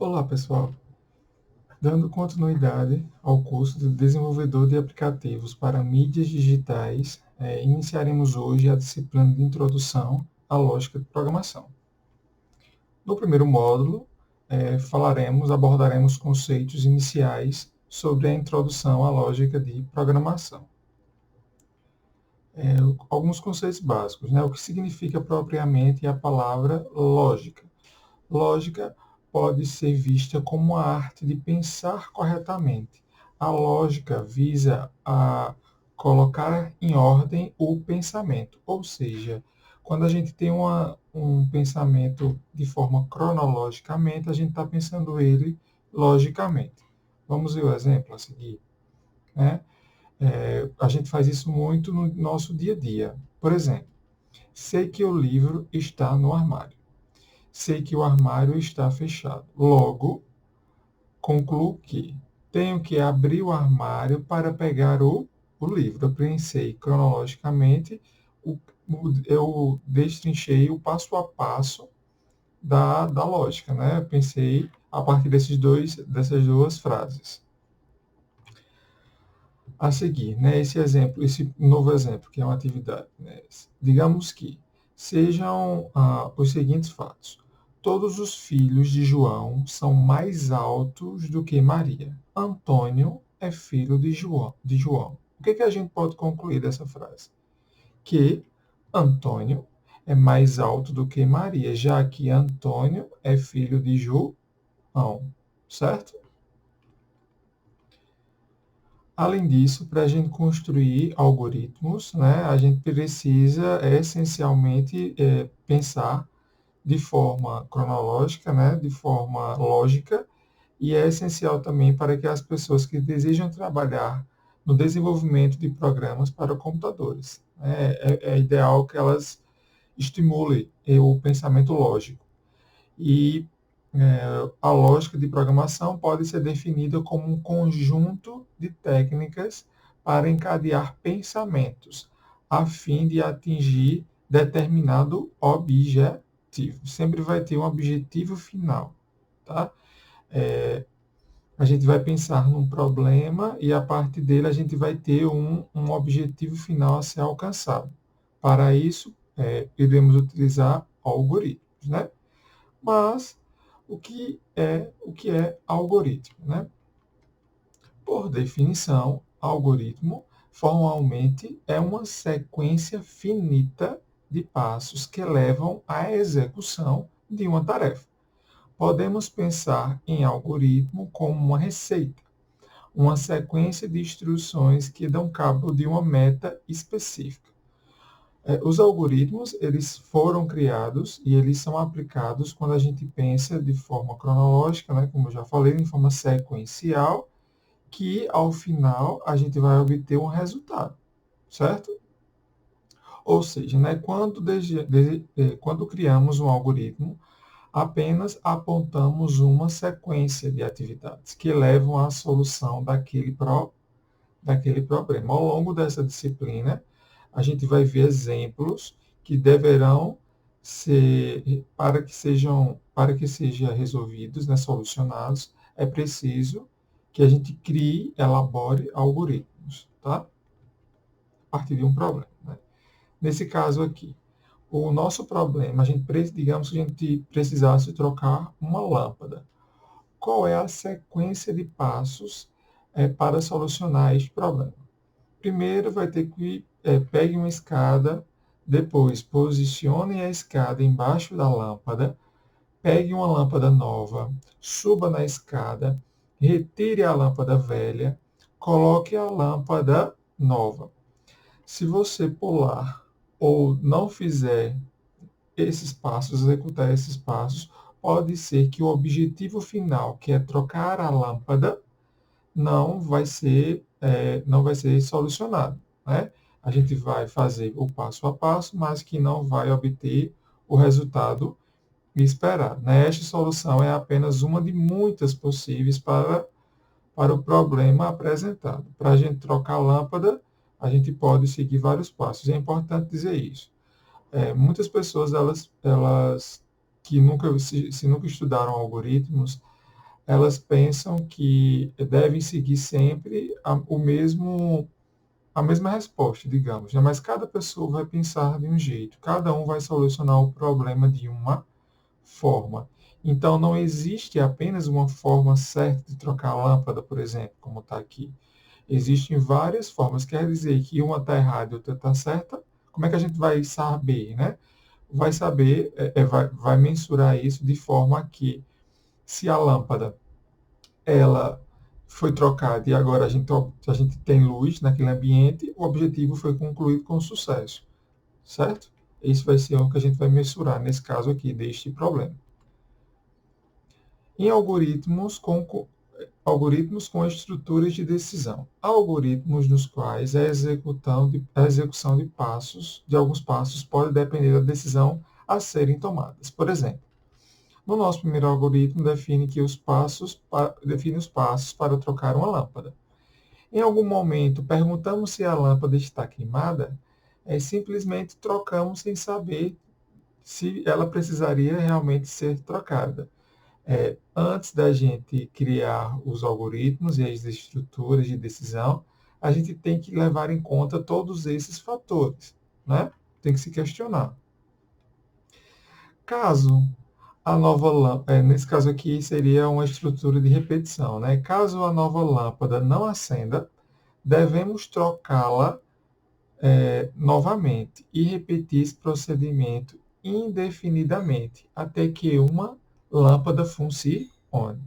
Olá, pessoal. Dando continuidade ao curso de desenvolvedor de aplicativos para mídias digitais, iniciaremos hoje a disciplina de introdução à lógica de programação. No primeiro módulo, abordaremos conceitos iniciais sobre a introdução à lógica de programação. Alguns conceitos básicos, né? O que significa propriamente a palavra lógica? Lógica pode ser vista como a arte de pensar corretamente. A lógica visa a colocar em ordem o pensamento, ou seja, quando a gente tem um pensamento de forma cronologicamente, a gente está pensando ele logicamente. Vamos ver o exemplo a seguir, né? A gente faz isso muito no nosso dia a dia. Por exemplo, sei que o livro está no armário. Sei que o armário está fechado. Logo, concluo que tenho que abrir o armário para pegar o livro. Eu pensei cronologicamente, eu destrinchei o passo a passo da lógica, né? Eu pensei a partir dessas duas frases. A seguir, né, esse novo exemplo, que é uma atividade. Né? Digamos que sejam os seguintes fatos. Todos os filhos de João são mais altos do que Maria. Antônio é filho de João. O que a gente pode concluir dessa frase? Que Antônio é mais alto do que Maria, já que Antônio é filho de João, certo? Além disso, para a gente construir algoritmos, né, a gente precisa essencialmente pensar de forma cronológica, né, de forma lógica, e é essencial também para que as pessoas que desejam trabalhar no desenvolvimento de programas para computadores, né, é ideal que elas estimulem o pensamento lógico. E a lógica de programação pode ser definida como um conjunto de técnicas para encadear pensamentos, a fim de atingir determinado objetivo. Sempre vai ter um objetivo final, tá? A gente vai pensar num problema e a partir dele a gente vai ter um objetivo final a ser alcançado. Para isso, iremos utilizar algoritmos, né? Mas o que é algoritmo, né? Por definição, algoritmo formalmente é uma sequência finita de passos que levam à execução de uma tarefa. Podemos pensar em algoritmo como uma receita, uma sequência de instruções que dão cabo de uma meta específica. Os algoritmos, eles foram criados e eles são aplicados quando a gente pensa de forma cronológica, né, como eu já falei, de forma sequencial, que ao final a gente vai obter um resultado, certo? Ou seja, né, quando criamos um algoritmo, apenas apontamos uma sequência de atividades que levam à solução daquele problema. Ao longo dessa disciplina, a gente vai ver exemplos que deverão ser, para que sejam resolvidos, né, solucionados, é preciso que a gente crie, elabore algoritmos, tá? A partir de um problema. Né? Nesse caso aqui, o nosso problema, digamos que a gente precisasse trocar uma lâmpada. Qual é a sequência de passos para solucionar este problema? Primeiro vai ter que pegue uma escada, depois posicione a escada embaixo da lâmpada, pegue uma lâmpada nova, suba na escada, retire a lâmpada velha, coloque a lâmpada nova. Se você pular ou não fizer esses passos, executar esses passos, pode ser que o objetivo final, que é trocar a lâmpada, não vai ser solucionado. Né? A gente vai fazer o passo a passo, mas que não vai obter o resultado esperado. Né? Esta solução é apenas uma de muitas possíveis para o problema apresentado. Para a gente trocar a lâmpada, a gente pode seguir vários passos. É importante dizer isso. Muitas pessoas, elas que nunca estudaram algoritmos, elas pensam que devem seguir sempre a mesma resposta, digamos, né? Mas cada pessoa vai pensar de um jeito, cada um vai solucionar o problema de uma forma. Então, não existe apenas uma forma certa de trocar a lâmpada, por exemplo, como está aqui. Existem várias formas. Quer dizer que uma está errada e outra está certa? Como é que a gente vai saber, né? Vai saber, vai mensurar isso de forma que, se a lâmpada ela foi trocada e agora a gente tem luz naquele ambiente, o objetivo foi concluído com sucesso, certo? Isso vai ser o que a gente vai mensurar nesse caso aqui deste problema. Em algoritmos com estruturas de decisão. Há algoritmos nos quais a execução de alguns passos pode depender da decisão a serem tomadas. Por exemplo, no nosso primeiro algoritmo define os passos para trocar uma lâmpada. Em algum momento, perguntamos se a lâmpada está queimada, simplesmente trocamos sem saber se ela precisaria realmente ser trocada. Antes da gente criar os algoritmos e as estruturas de decisão, a gente tem que levar em conta todos esses fatores, né? Tem que se questionar. Caso a nova lâmpada, nesse caso aqui seria uma estrutura de repetição, né? Caso a nova lâmpada não acenda, devemos trocá-la novamente e repetir esse procedimento indefinidamente até que uma lâmpada funcione.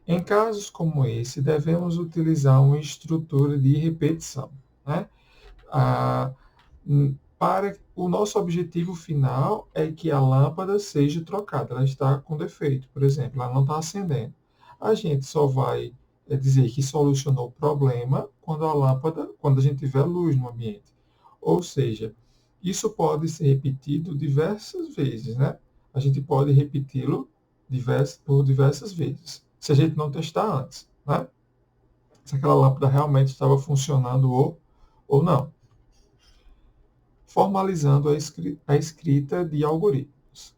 Em casos como esse, devemos utilizar uma estrutura de repetição, né? Ah, para o nosso objetivo final é que a lâmpada seja trocada, ela está com defeito, por exemplo, ela não está acendendo. A gente só vai dizer que solucionou o problema quando a gente tiver luz no ambiente. Ou seja, isso pode ser repetido diversas vezes, né? A gente pode repeti-lo por diversas vezes, se a gente não testar antes, né? Se aquela lâmpada realmente estava funcionando ou não. Formalizando a escrita de algoritmos.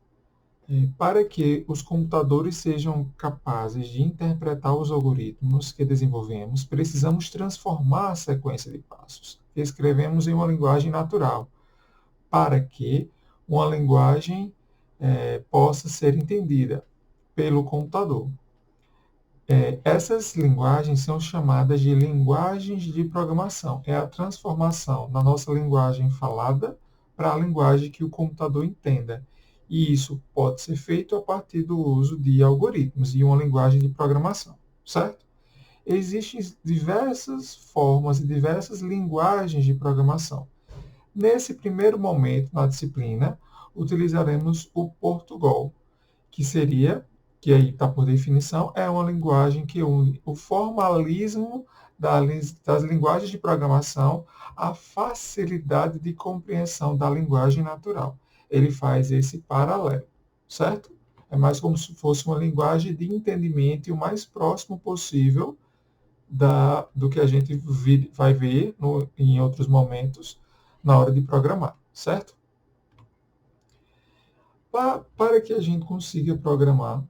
Para que os computadores sejam capazes de interpretar os algoritmos que desenvolvemos, precisamos transformar a sequência de passos que escrevemos em uma linguagem natural, para que uma linguagem possa ser entendida pelo computador. Essas linguagens são chamadas de linguagens de programação. É a transformação da nossa linguagem falada para a linguagem que o computador entenda. E isso pode ser feito a partir do uso de algoritmos e uma linguagem de programação, certo? Existem diversas formas e diversas linguagens de programação. Nesse primeiro momento na disciplina, utilizaremos o Portugal, que seria, que aí está por definição, é uma linguagem que une o formalismo das linguagens de programação à facilidade de compreensão da linguagem natural. Ele faz esse paralelo, certo? É mais como se fosse uma linguagem de entendimento e o mais próximo possível do que a gente vai ver em outros momentos na hora de programar, certo? Para que a gente consiga programar,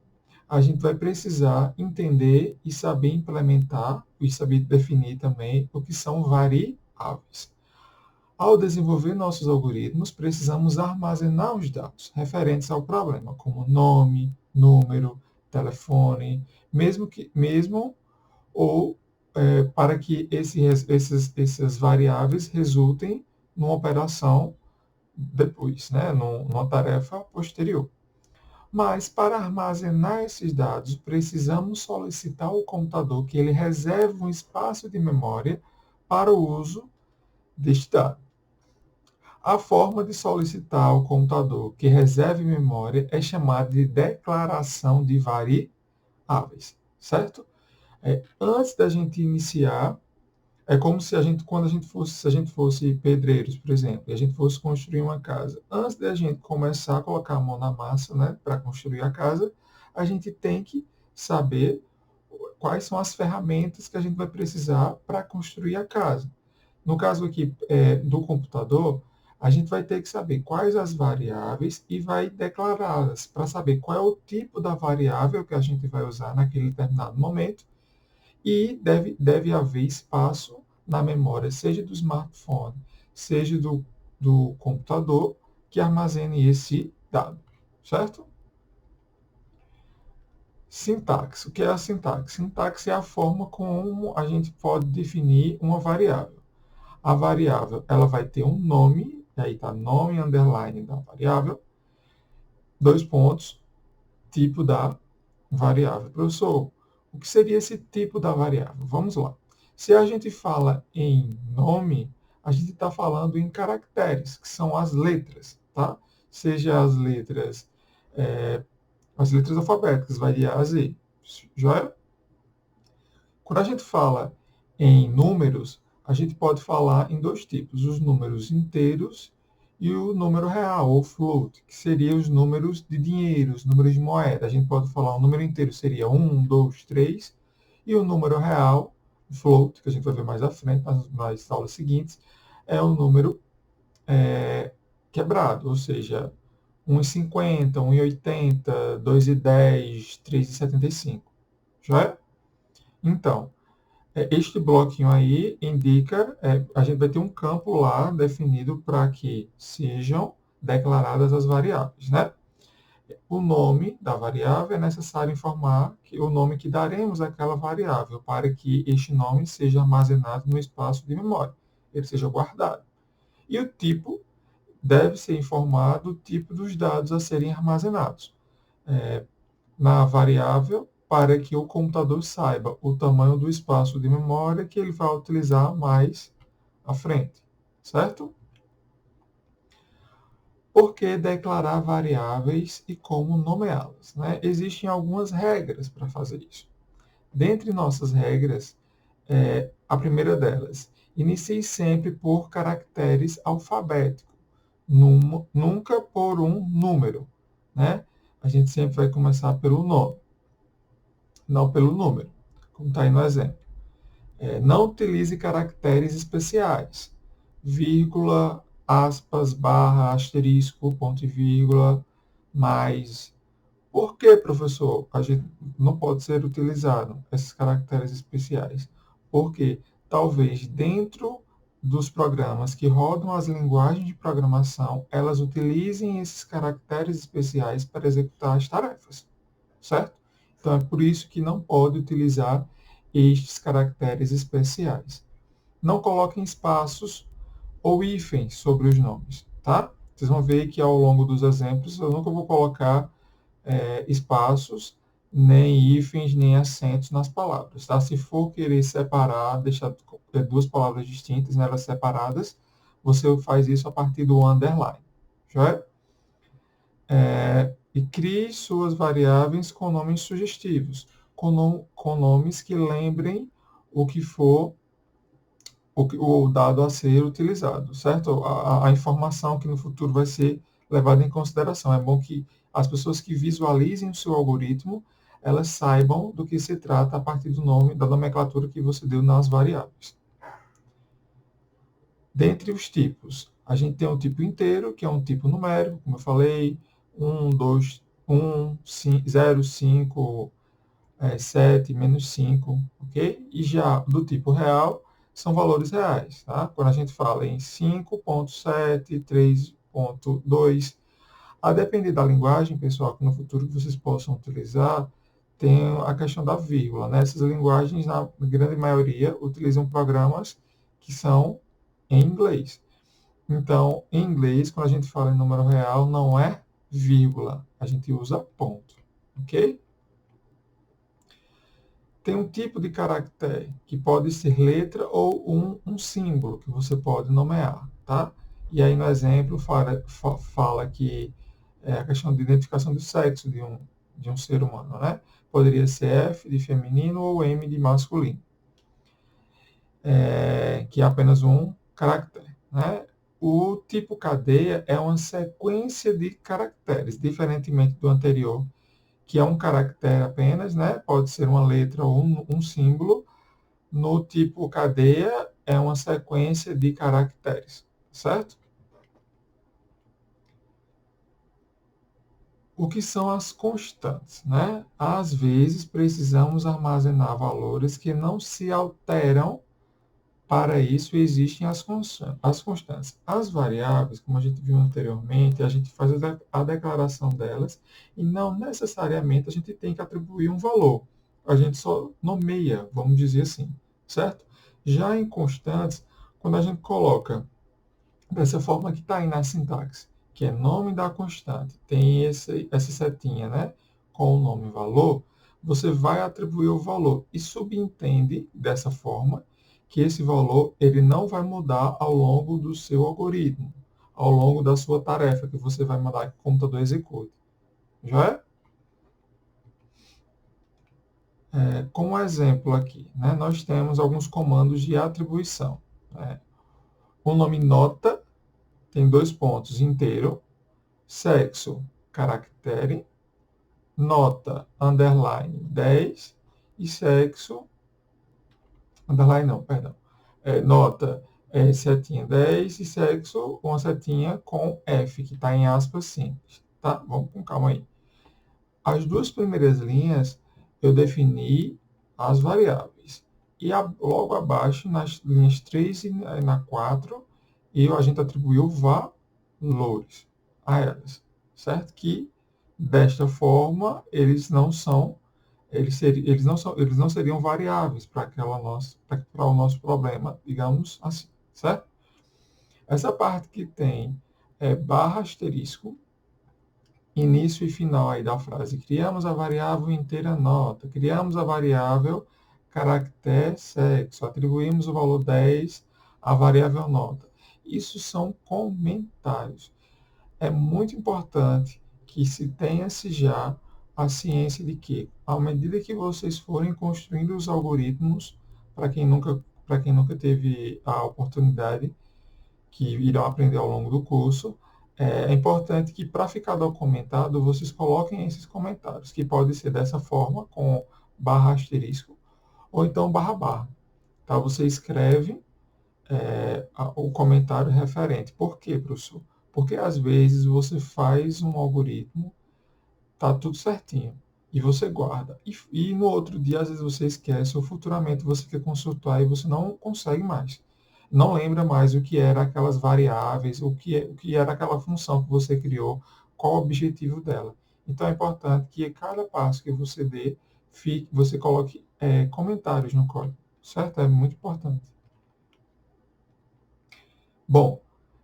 a gente vai precisar entender e saber implementar e saber definir também o que são variáveis. Ao desenvolver nossos algoritmos, precisamos armazenar os dados referentes ao problema, como nome, número, telefone, mesmo ou para que essas variáveis resultem numa operação depois, né, numa tarefa posterior. Mas, para armazenar esses dados, precisamos solicitar ao computador que ele reserve um espaço de memória para o uso deste dado. A forma de solicitar ao computador que reserve memória é chamada de declaração de variáveis, certo? Antes da gente iniciar, é como se se a gente fosse pedreiros, por exemplo, e a gente fosse construir uma casa. Antes da gente começar a colocar a mão na massa, né, para construir a casa, a gente tem que saber quais são as ferramentas que a gente vai precisar para construir a casa. No caso aqui do computador, a gente vai ter que saber quais as variáveis e vai declará-las para saber qual é o tipo da variável que a gente vai usar naquele determinado momento e deve haver espaço na memória, seja do smartphone, seja do computador, que armazene esse dado, certo? Sintaxe. O que é a sintaxe? Sintaxe é a forma como a gente pode definir uma variável. A variável ela vai ter um nome, e aí está nome underline da variável, 2 pontos, tipo da variável. Professor, o que seria esse tipo da variável? Vamos lá. Se a gente fala em nome, a gente está falando em caracteres, que são as letras, tá? Seja as letras alfabéticas, vai de A a Z. Joia? Quando a gente fala em números, a gente pode falar em 2 tipos, os números inteiros e o número real, ou float, que seriam os números de dinheiro, os números de moeda. A gente pode falar o número inteiro seria 1, 2, 3, e o número real, float, que a gente vai ver mais à frente, nas aulas seguintes, é o número quebrado, ou seja, 1,50, 1,80, 2,10, 3,75. Já é? Então, este bloquinho aí indica, a gente vai ter um campo lá definido para que sejam declaradas as variáveis, né? O nome da variável é necessário informar que o nome que daremos àquela variável para que este nome seja armazenado no espaço de memória, ele seja guardado. E o tipo deve ser informado o tipo dos dados a serem armazenados na variável para que o computador saiba o tamanho do espaço de memória que ele vai utilizar mais à frente, certo? Por que declarar variáveis e como nomeá-las? Né? Existem algumas regras para fazer isso. Dentre nossas regras, a primeira delas, inicie sempre por caracteres alfabéticos, nunca por um número. Né? A gente sempre vai começar pelo nome, não pelo número, como está aí no exemplo. Não utilize caracteres especiais, vírgula, aspas, barra, asterisco, ponto e vírgula, mais. Por que, professor, a gente não pode ser utilizado esses caracteres especiais? Porque talvez dentro dos programas que rodam as linguagens de programação, elas utilizem esses caracteres especiais para executar as tarefas, certo? Então, é por isso que não pode utilizar estes caracteres especiais. Não coloquem espaços ou hífens sobre os nomes, tá? Vocês vão ver que ao longo dos exemplos eu nunca vou colocar espaços, nem hífens, nem acentos nas palavras, tá? Se for querer separar, deixar 2 palavras distintas, né, elas separadas, você faz isso a partir do underline, já e crie suas variáveis com nomes sugestivos, com nomes que lembrem o que for o dado a ser utilizado, certo? A informação que no futuro vai ser levada em consideração. É bom que as pessoas que visualizem o seu algoritmo, elas saibam do que se trata a partir do nome, da nomenclatura que você deu nas variáveis. Dentre os tipos, a gente tem um tipo inteiro, que é um tipo numérico, como eu falei, 1, 2, 1, 0, 5, 7, menos 5, ok? E já do tipo real, são valores reais, tá? Quando a gente fala em 5.7, 3.2, a depender da linguagem, pessoal, que no futuro vocês possam utilizar, tem a questão da vírgula, né? Essas linguagens, na grande maioria, utilizam programas que são em inglês. Então, em inglês, quando a gente fala em número real, não é vírgula, a gente usa ponto, ok? Tem um tipo de caractere que pode ser letra ou um símbolo que você pode nomear, tá? E aí no exemplo fala que é a questão de identificação do sexo de um ser humano, né? Poderia ser F de feminino ou M de masculino, que é apenas um caractere, né? O tipo cadeia é uma sequência de caracteres, diferentemente do anterior, que é um caractere apenas, né? Pode ser uma letra ou um símbolo. No tipo cadeia, é uma sequência de caracteres, certo? O que são as constantes, né? Às vezes precisamos armazenar valores que não se alteram. Para isso existem as constantes. As variáveis, como a gente viu anteriormente, a gente faz a declaração delas e não necessariamente a gente tem que atribuir um valor. A gente só nomeia, vamos dizer assim, certo? Já em constantes, quando a gente coloca dessa forma que está aí na sintaxe, que é nome da constante, tem essa setinha, né, com o nome valor, você vai atribuir o valor e subentende dessa forma que esse valor ele não vai mudar ao longo do seu algoritmo, ao longo da sua tarefa que você vai mandar que o computador execute. Já é? Como exemplo aqui, né, nós temos alguns comandos de atribuição. Né? O nome nota tem 2 pontos, inteiro, sexo, caractere, nota, underline, 10 e sexo, underline não, perdão, nota, setinha 10 e sexo, uma setinha com F, que está em aspas simples, tá? Vamos com calma aí. As duas primeiras linhas, eu defini as variáveis. E logo abaixo, nas linhas 3 e na 4, a gente atribuiu valores a elas, certo? Que, desta forma, eles não seriam variáveis para o nosso problema, digamos assim, certo? Essa parte que tem barra asterisco, início e final aí da frase. Criamos a variável inteira nota, criamos a variável caractere sexo, atribuímos o valor 10 à variável nota. Isso são comentários. É muito importante que se tenha-se já a ciência de que, à medida que vocês forem construindo os algoritmos, para quem nunca teve a oportunidade, que irão aprender ao longo do curso, é importante que, para ficar documentado, vocês coloquem esses comentários, que pode ser dessa forma, com barra asterisco, ou então barra barra. Tá? Você escreve o comentário referente. Por quê, professor? Porque às vezes você faz um algoritmo, tá tudo certinho, e você guarda. E no outro dia, às vezes você esquece, ou futuramente você quer consultar e você não consegue mais. Não lembra mais o que era aquelas variáveis, o que era aquela função que você criou, qual o objetivo dela. Então é importante que cada passo que você dê, você coloque comentários no código, certo? É muito importante. Bom,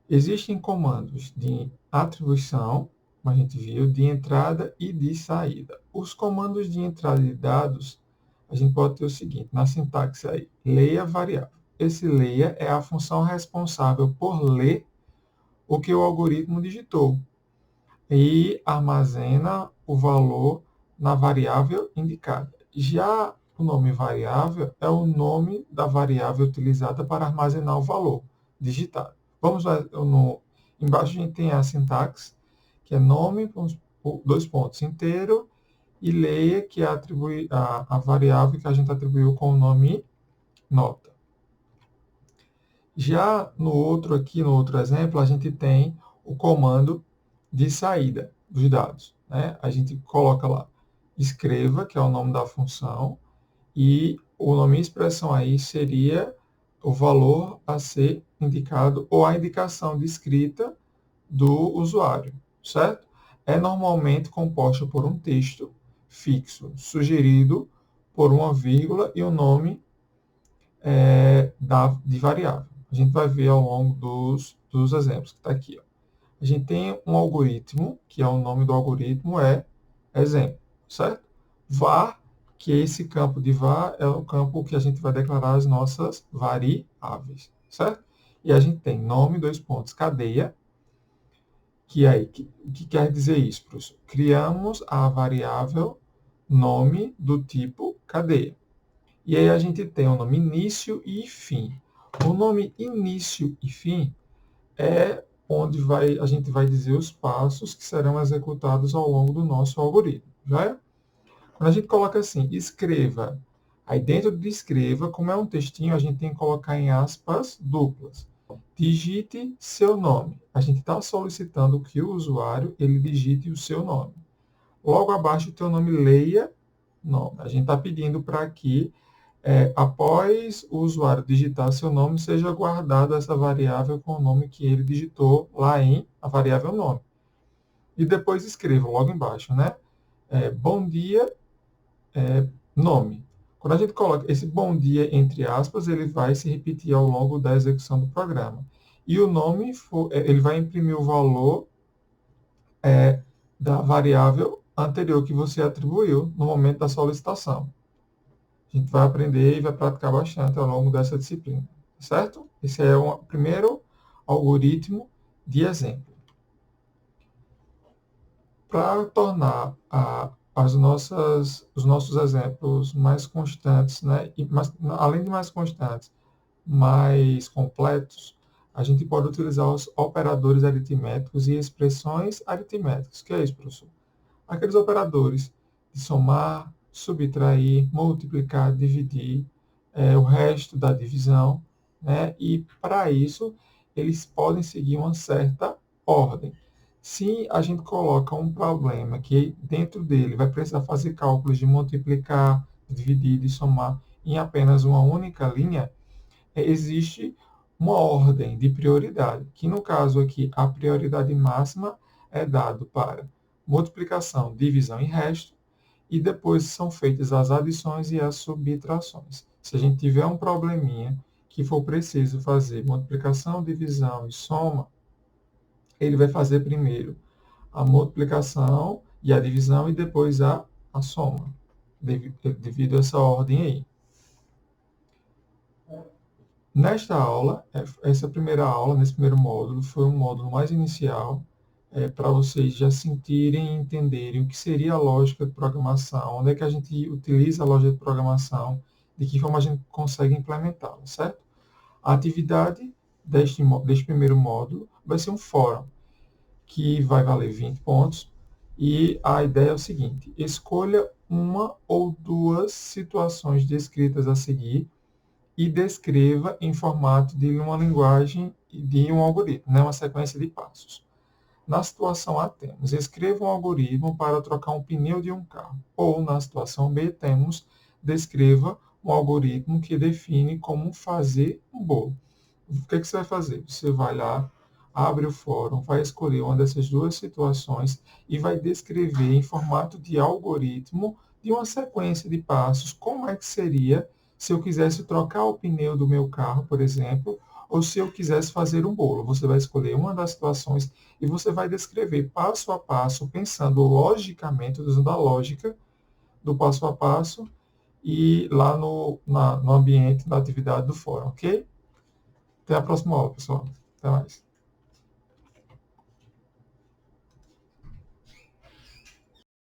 existem comandos de atribuição, como a gente viu, de entrada e de saída. Os comandos de entrada de dados, a gente pode ter o seguinte, na sintaxe aí, leia variável. Esse leia é a função responsável por ler o que o algoritmo digitou e armazena o valor na variável indicada. Já o nome variável é o nome da variável utilizada para armazenar o valor digitado. Vamos lá, embaixo a gente tem a sintaxe, que é nome, 2 pontos, inteiro, e leia, que é a variável que a gente atribuiu com o nome nota. Já no outro exemplo, a gente tem o comando de saída dos dados. Né? A gente coloca lá, escreva, que é o nome da função, e o nome expressão aí seria o valor a ser indicado ou a indicação de escrita do usuário, certo? É normalmente composta por um texto fixo, sugerido por uma vírgula e o nome de variável. A gente vai ver ao longo dos exemplos que está aqui. Ó. A gente tem um algoritmo, que é o nome do algoritmo é exemplo, certo? var, que esse campo de var é o campo que a gente vai declarar as nossas variáveis, certo? E a gente tem nome, 2 pontos, cadeia, o que quer dizer isso, professor? Criamos a variável nome do tipo cadeia. E aí a gente tem o nome início e fim. O nome início e fim é onde a gente vai dizer os passos que serão executados ao longo do nosso algoritmo. Já é? Quando a gente coloca assim, escreva, aí dentro de escreva, como é um textinho, a gente tem que colocar em aspas duplas. Digite seu nome. A gente está solicitando que o usuário ele digite o seu nome. Logo abaixo do teu nome, leia nome. A gente está pedindo para que, após o usuário digitar seu nome, seja guardada essa variável com o nome que ele digitou lá em a variável nome. E depois escreva logo embaixo, né? Bom dia, nome. Quando a gente coloca esse bom dia entre aspas, ele vai se repetir ao longo da execução do programa. E o nome, ele vai imprimir o valor da variável anterior que você atribuiu no momento da solicitação. A gente vai aprender e vai praticar bastante ao longo dessa disciplina, certo? Esse é o primeiro algoritmo de exemplo. Para tornar os nossos exemplos mais constantes, né, além de mais constantes, mais completos, a gente pode utilizar os operadores aritméticos e expressões aritméticas. O que é isso, professor? Aqueles operadores de somar, subtrair, multiplicar, dividir, o resto da divisão, né? E para isso eles podem seguir uma certa ordem. Se a gente coloca um problema que dentro dele vai precisar fazer cálculos de multiplicar, dividir, de somar em apenas uma única linha, existe uma ordem de prioridade, que no caso aqui a prioridade máxima é dado para multiplicação, divisão e resto, e depois são feitas as adições e as subtrações. Se a gente tiver um probleminha que for preciso fazer multiplicação, divisão e soma, ele vai fazer primeiro a multiplicação e a divisão e depois a soma, devido a essa ordem aí. Nesta aula, essa primeira aula, nesse primeiro módulo, foi um módulo mais inicial, para vocês já sentirem e entenderem o que seria a lógica de programação, onde é que a gente utiliza a lógica de programação, de que forma a gente consegue implementá-la, certo? A atividade deste primeiro módulo vai ser um fórum, que vai valer 20 pontos, e a ideia é o seguinte: escolha uma ou duas situações descritas a seguir e descreva em formato de uma linguagem de um algoritmo, né, uma sequência de passos. Na situação A, temos: escreva um algoritmo para trocar um pneu de um carro. Ou, na situação B, temos: descreva um algoritmo que define como fazer um bolo. O que você vai fazer? Você vai lá, abre o fórum, vai escolher uma dessas duas situações e vai descrever em formato de algoritmo, de uma sequência de passos, como é que seria se eu quisesse trocar o pneu do meu carro, por exemplo, ou se eu quisesse fazer um bolo. Você vai escolher uma das situações e você vai descrever passo a passo, pensando logicamente, usando a lógica do passo a passo, e lá no ambiente, na atividade do fórum, ok? Até a próxima aula, pessoal. Até mais.